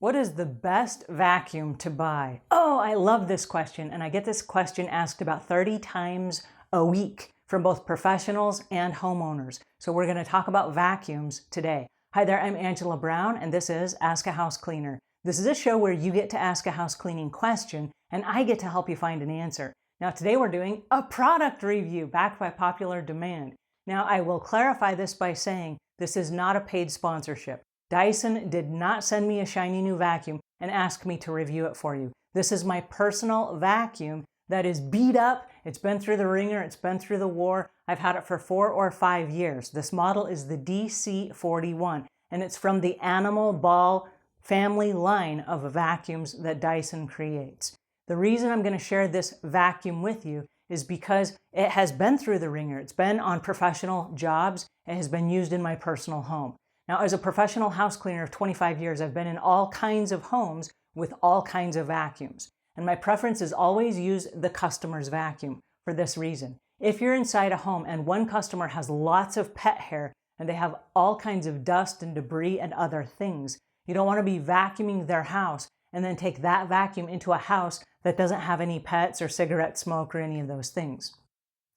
What is the best vacuum to buy? Oh, I love this question, and I get this question asked about 30 times a week from both professionals and homeowners. So we're going to talk about vacuums today. Hi there, I'm Angela Brown, and this is Ask a House Cleaner. This is a show where you get to ask a house cleaning question, and I get to help you find an answer. Now today we're doing a product review backed by popular demand. Now I will clarify this by saying this is not a paid sponsorship. Dyson did not send me a shiny new vacuum and ask me to review it for you. This is my personal vacuum that is beat up. It's been through the ringer. It's been through the war. I've had it for 4 or 5 years. This model is the DC41, and it's from the Animal Ball family line of vacuums that Dyson creates. The reason I'm going to share this vacuum with you is because it has been through the ringer. It's been on professional jobs. It has been used in my personal home. Now, as a professional house cleaner of 25 years, I've been in all kinds of homes with all kinds of vacuums. And my preference is always use the customer's vacuum for this reason. If you're inside a home and one customer has lots of pet hair and they have all kinds of dust and debris and other things, you don't want to be vacuuming their house and then take that vacuum into a house that doesn't have any pets or cigarette smoke or any of those things.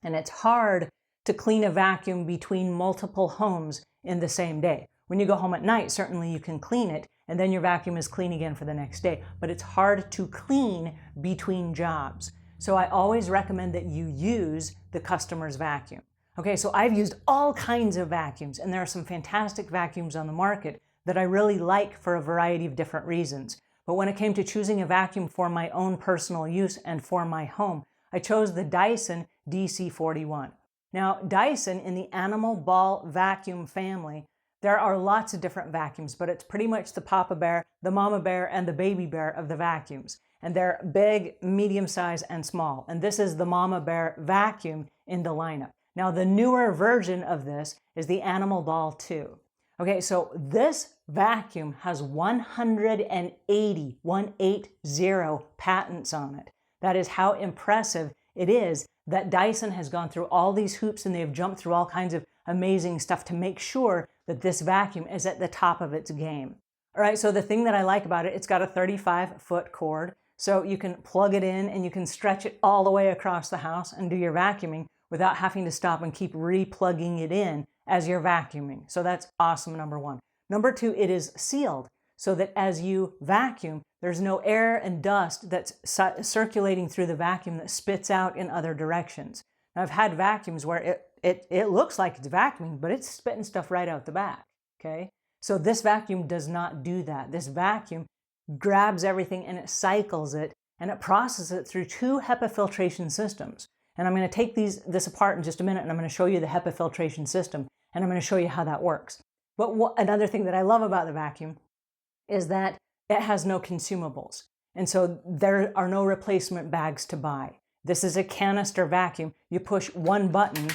And it's hard to clean a vacuum between multiple homes in the same day. When you go home at night, certainly you can clean it, and then your vacuum is clean again for the next day. But it's hard to clean between jobs. So I always recommend that you use the customer's vacuum. Okay, so I've used all kinds of vacuums, and there are some fantastic vacuums on the market that I really like for a variety of different reasons. But when it came to choosing a vacuum for my own personal use and for my home, I chose the Dyson DC41. Now, Dyson in the Animal Ball vacuum family, there are lots of different vacuums, but it's pretty much the Papa Bear, the Mama Bear, and the Baby Bear of the vacuums. And they're big, medium size, and small. And this is the Mama Bear vacuum in the lineup. Now, the newer version of this is the Animal Ball 2. Okay, so this vacuum has 180 patents on it. That is how impressive it is that Dyson has gone through all these hoops and they've jumped through all kinds of amazing stuff to make sure that this vacuum is at the top of its game. All right, so the thing that I like about it, it's got a 35-foot cord, so you can plug it in and you can stretch it all the way across the house and do your vacuuming without having to stop and keep re-plugging it in as you're vacuuming. So that's awesome, number one. Number two, it is sealed so that as you vacuum, there's no air and dust that's circulating through the vacuum that spits out in other directions. Now, I've had vacuums where it looks like it's vacuuming, but it's spitting stuff right out the back, okay? So this vacuum does not do that. This vacuum grabs everything and it cycles it and it processes it through 2 HEPA filtration systems. And I'm going to take this apart in just a minute and I'm going to show you the HEPA filtration system and I'm going to show you how that works. But another thing that I love about the vacuum is that it has no consumables. And so there are no replacement bags to buy. This is a canister vacuum. You push one button.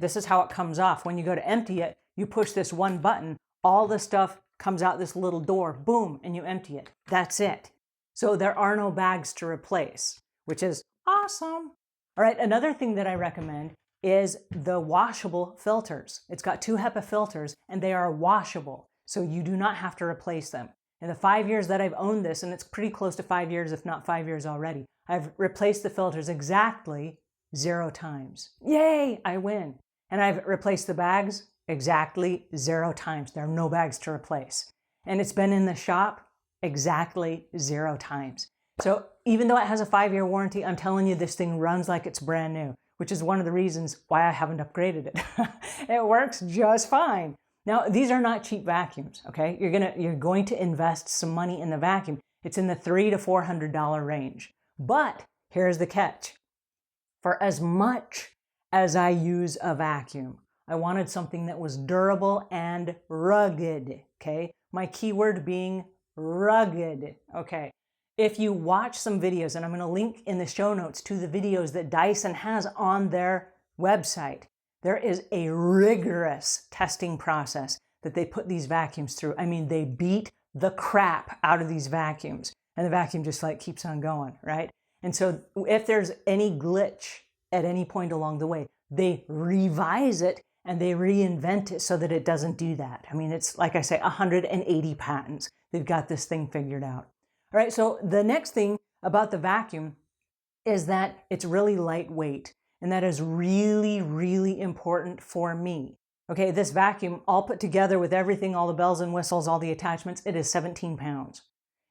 This is how it comes off. When you go to empty it, you push this one button. All the stuff comes out this little door, boom, and you empty it. That's it. So there are no bags to replace, which is awesome. All right, another thing that I recommend is the washable filters. It's got 2 HEPA filters and they are washable, so you do not have to replace them. In the 5 years that I've owned this, and it's pretty close to 5 years, if not 5 years already, I've replaced the filters exactly 0 times. Yay, I win. And I've replaced the bags exactly 0 times. There are no bags to replace. And it's been in the shop exactly 0 times. So even though it has a 5-year warranty, I'm telling you this thing runs like it's brand new, which is one of the reasons why I haven't upgraded it. It works just fine. Now, these are not cheap vacuums, okay? You're going to invest some money in the vacuum. It's in the $300 to $400 range. But here's the catch. For as much as I use a vacuum, I wanted something that was durable and rugged, okay? My keyword being rugged, okay? If you watch some videos, and I'm going to link in the show notes to the videos that Dyson has on their website, there is a rigorous testing process that they put these vacuums through. I mean, they beat the crap out of these vacuums, and the vacuum just like keeps on going, right? And so if there's any glitch at any point along the way, they revise it and they reinvent it so that it doesn't do that. I mean, it's like I say, 180 patents. They've got this thing figured out. All right, so the next thing about the vacuum is that it's really lightweight, and that is really, really important for me. Okay, this vacuum, all put together with everything, all the bells and whistles, all the attachments, it is 17 pounds.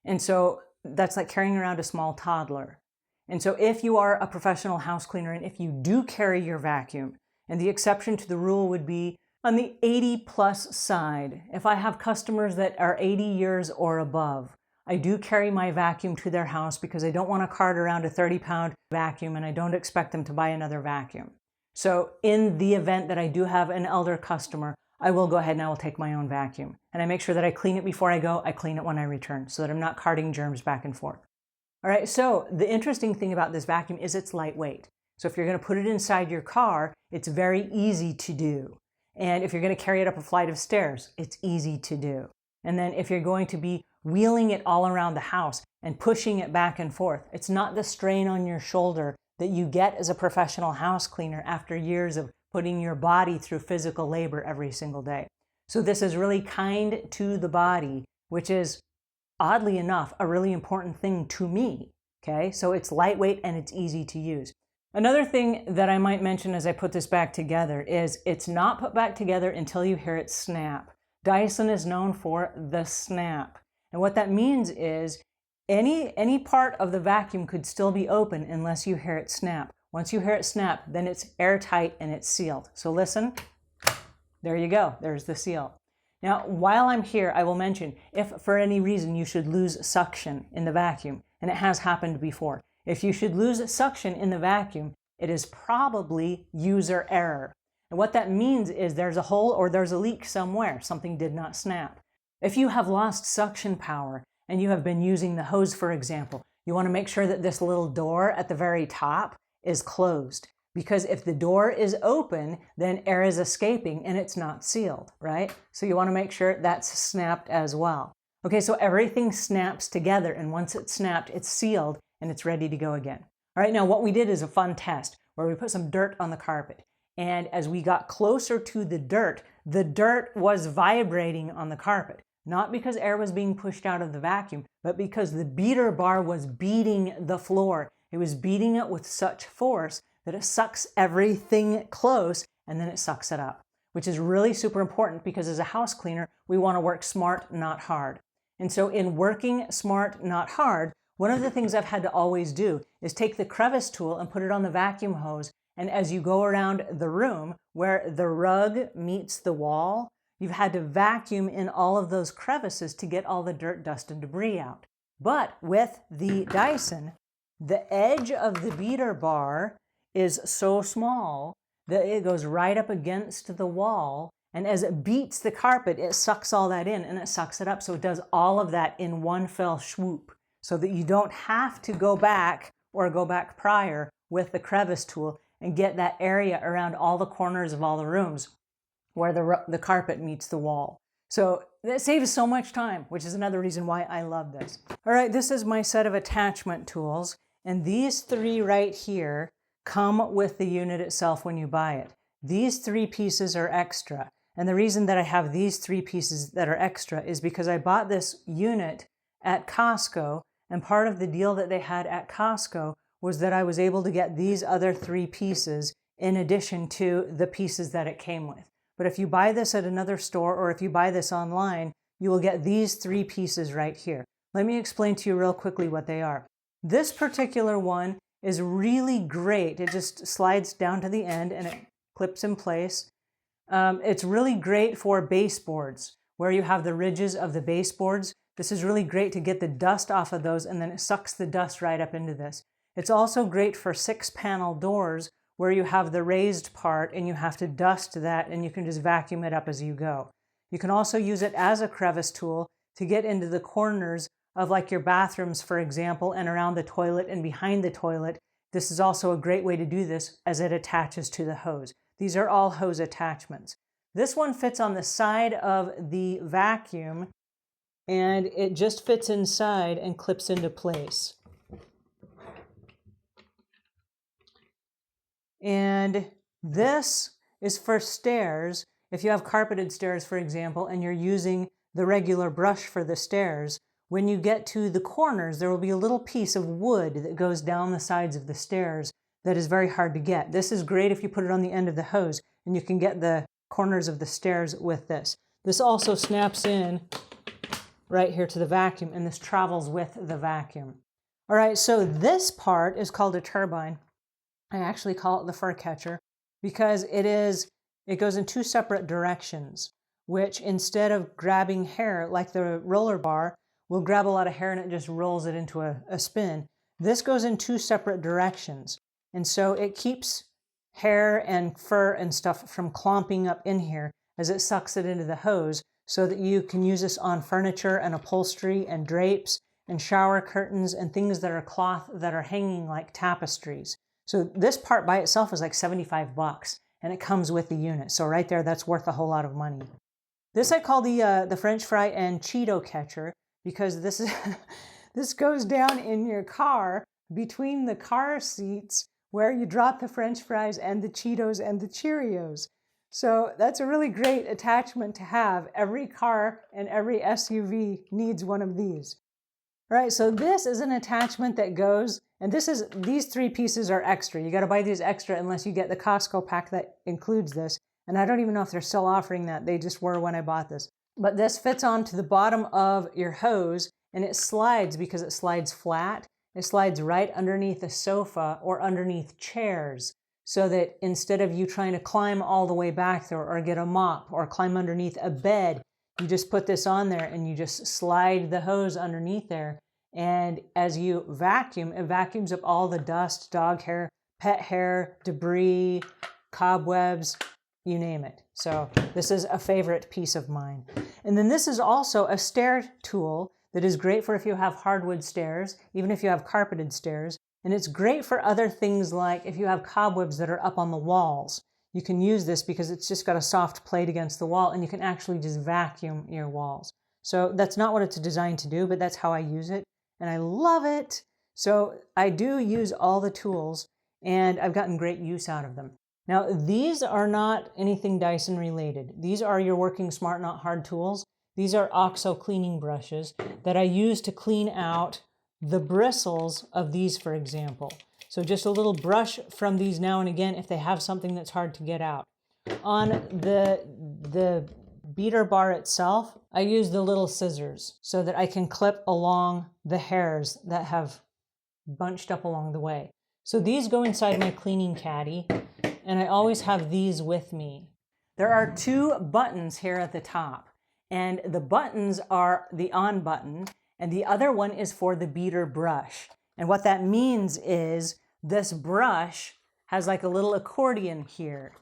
And so that's like carrying around a small toddler. And so if you are a professional house cleaner, and if you do carry your vacuum, and the exception to the rule would be on the 80+ side, if I have customers that are 80 years or above, I do carry my vacuum to their house because I don't want to cart around a 30-pound vacuum, and I don't expect them to buy another vacuum. So in the event that I do have an elder customer, I will go ahead and I will take my own vacuum. And I make sure that I clean it before I go, I clean it when I return, so that I'm not carting germs back and forth. All right, so the interesting thing about this vacuum is it's lightweight. So if you're going to put it inside your car, it's very easy to do. And if you're going to carry it up a flight of stairs, it's easy to do. And then if you're going to be wheeling it all around the house and pushing it back and forth, it's not the strain on your shoulder that you get as a professional house cleaner after years of putting your body through physical labor every single day. So this is really kind to the body, which is, oddly enough, a really important thing to me. Okay, so it's lightweight and it's easy to use. Another thing that I might mention as I put this back together is it's not put back together until you hear it snap. Dyson is known for the snap. And what that means is any part of the vacuum could still be open unless you hear it snap. Once you hear it snap, then it's airtight and it's sealed. So listen, there you go, there's the seal. Now, while I'm here, I will mention if for any reason you should lose suction in the vacuum, and it has happened before. If you should lose suction in the vacuum, it is probably user error. And what that means is there's a hole or there's a leak somewhere. Something did not snap. If you have lost suction power and you have been using the hose, for example, you want to make sure that this little door at the very top is closed. Because if the door is open, then air is escaping and it's not sealed, right? So you want to make sure that's snapped as well. Okay, so everything snaps together, and once it's snapped, it's sealed and it's ready to go again. All right, now what we did is a fun test where we put some dirt on the carpet. And as we got closer to the dirt was vibrating on the carpet. Not because air was being pushed out of the vacuum, but because the beater bar was beating the floor. It was beating it with such force that it sucks everything close and then it sucks it up, which is really super important because as a house cleaner, we want to work smart, not hard. And so in working smart, not hard, one of the things I've had to always do is take the crevice tool and put it on the vacuum hose. And as you go around the room where the rug meets the wall, you've had to vacuum in all of those crevices to get all the dirt, dust, and debris out. But with the Dyson, the edge of the beater bar is so small that it goes right up against the wall, and as it beats the carpet, it sucks all that in and it sucks it up. So it does all of that in one fell swoop so that you don't have to go back or go back prior with the crevice tool and get that area around all the corners of all the rooms where the carpet meets the wall. So that saves so much time, which is another reason why I love this. All right, this is my set of attachment tools, and these three right here come with the unit itself when you buy it. These three pieces are extra. And the reason that I have these three pieces that are extra is because I bought this unit at Costco, and part of the deal that they had at Costco was that I was able to get these other three pieces in addition to the pieces that it came with. But if you buy this at another store or if you buy this online, you will get these three pieces right here. Let me explain to you real quickly what they are. This particular one is really great. It just slides down to the end and it clips in place. It's really great for baseboards where you have the ridges of the baseboards. This is really great to get the dust off of those, and then it sucks the dust right up into this. It's also great for 6-panel doors where you have the raised part and you have to dust that and you can just vacuum it up as you go. You can also use it as a crevice tool to get into the corners of like your bathrooms, for example, and around the toilet and behind the toilet. This is also a great way to do this as it attaches to the hose. These are all hose attachments. This one fits on the side of the vacuum and it just fits inside and clips into place. And this is for stairs. If you have carpeted stairs, for example, and you're using the regular brush for the stairs, when you get to the corners, there will be a little piece of wood that goes down the sides of the stairs that is very hard to get. This is great if you put it on the end of the hose, and you can get the corners of the stairs with this. This also snaps in right here to the vacuum, and this travels with the vacuum. All right, so this part is called a turbine. I actually call it the fur catcher because it goes in two separate directions, which instead of grabbing hair like the roller bar will grab a lot of hair and it just rolls it into a spin. This goes in two separate directions. And so it keeps hair and fur and stuff from clumping up in here as it sucks it into the hose, so that you can use this on furniture and upholstery and drapes and shower curtains and things that are cloth that are hanging like tapestries. So this part by itself is like $75 and it comes with the unit. So right there, that's worth a whole lot of money. This I call the French fry and Cheeto catcher because this is this goes down in your car between the car seats where you drop the French fries and the Cheetos and the Cheerios. So that's a really great attachment to have. Every car and every SUV needs one of these. All right, so this is an attachment that goes, and these three pieces are extra. You got to buy these extra unless you get the Costco pack that includes this. And I don't even know if they're still offering that. They just were when I bought this. But this fits onto the bottom of your hose, and it slides because it slides flat. It slides right underneath a sofa or underneath chairs, so that instead of you trying to climb all the way back there or get a mop or climb underneath a bed, you just put this on there and you just slide the hose underneath there. And as you vacuum, it vacuums up all the dust, dog hair, pet hair, debris, cobwebs, you name it. So this is a favorite piece of mine. And then this is also a stair tool that is great for if you have hardwood stairs, even if you have carpeted stairs. And it's great for other things like if you have cobwebs that are up on the walls. You can use this because it's just got a soft plate against the wall and you can actually just vacuum your walls. So that's not what it's designed to do, but that's how I use it. And I love it. So I do use all the tools and I've gotten great use out of them. Now, these are not anything Dyson related. These are your Working Smart Not Hard tools. These are OXO cleaning brushes that I use to clean out the bristles of these, for example. So just a little brush from these now and again if they have something that's hard to get out. On the beater bar itself, I use the little scissors so that I can clip along the hairs that have bunched up along the way. So these go inside my cleaning caddy, and I always have these with me. There are two buttons here at the top, and the buttons are the on button, and the other one is for the beater brush. And what that means is this brush has like a little accordion here.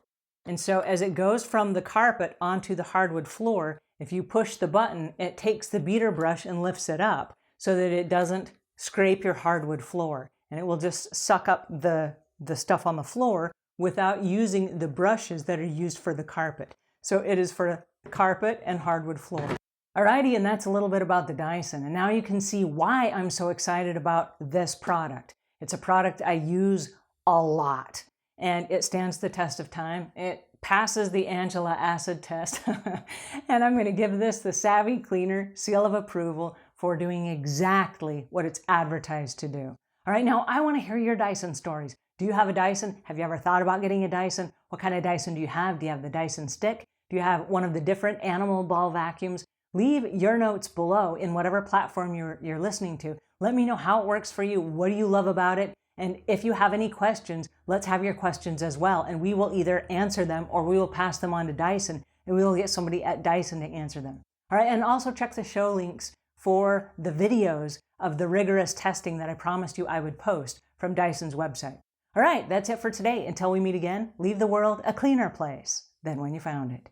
And so as it goes from the carpet onto the hardwood floor, if you push the button, it takes the beater brush and lifts it up so that it doesn't scrape your hardwood floor. And it will just suck up the stuff on the floor without using the brushes that are used for the carpet. So it is for carpet and hardwood floor. Alrighty, and that's a little bit about the Dyson. And now you can see why I'm so excited about this product. It's a product I use a lot, and it stands the test of time. It passes the Angela acid test, and I'm going to give this the Savvy Cleaner seal of approval for doing exactly what it's advertised to do. All right, now I want to hear your Dyson stories. Do you have a Dyson? Have you ever thought about getting a Dyson? What kind of Dyson do you have? Do you have the Dyson stick? Do you have one of the different animal ball vacuums? Leave your notes below in whatever platform you're listening to. Let me know how it works for you. What do you love about it? And if you have any questions, let's have your questions as well. And we will either answer them or we will pass them on to Dyson and we will get somebody at Dyson to answer them. All right, and also check the show links for the videos of the rigorous testing that I promised you I would post from Dyson's website. All right, that's it for today. Until we meet again, leave the world a cleaner place than when you found it.